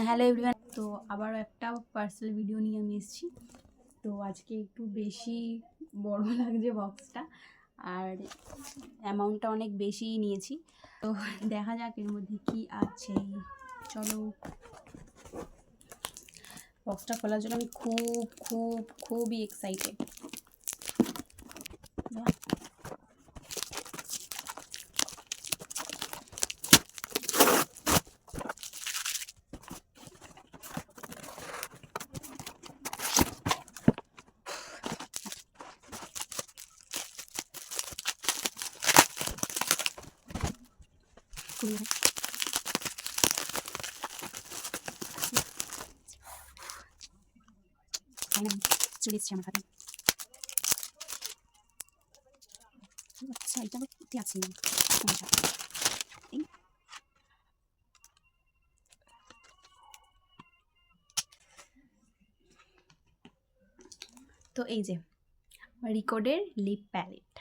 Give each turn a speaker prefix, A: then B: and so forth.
A: Hello everyone. তো আবারও একটা পার্সেল ভিডিও নিয়ে আমি এসেছি। তো আজকে একটু বেশি বড় লাগছে বক্সটা, আর অ্যামাউন্টটা অনেক বেশিই নিয়েছি। তো দেখা যাক এর মধ্যে কি আছে। চলো, বক্সটা খোলার জন্য আমি খুবই এক্সাইটেড। চলে এসেছি আমার হাতে। আচ্ছা, এটা কি আছে? তো এই যে রিকোডের লিপ প্যালেট।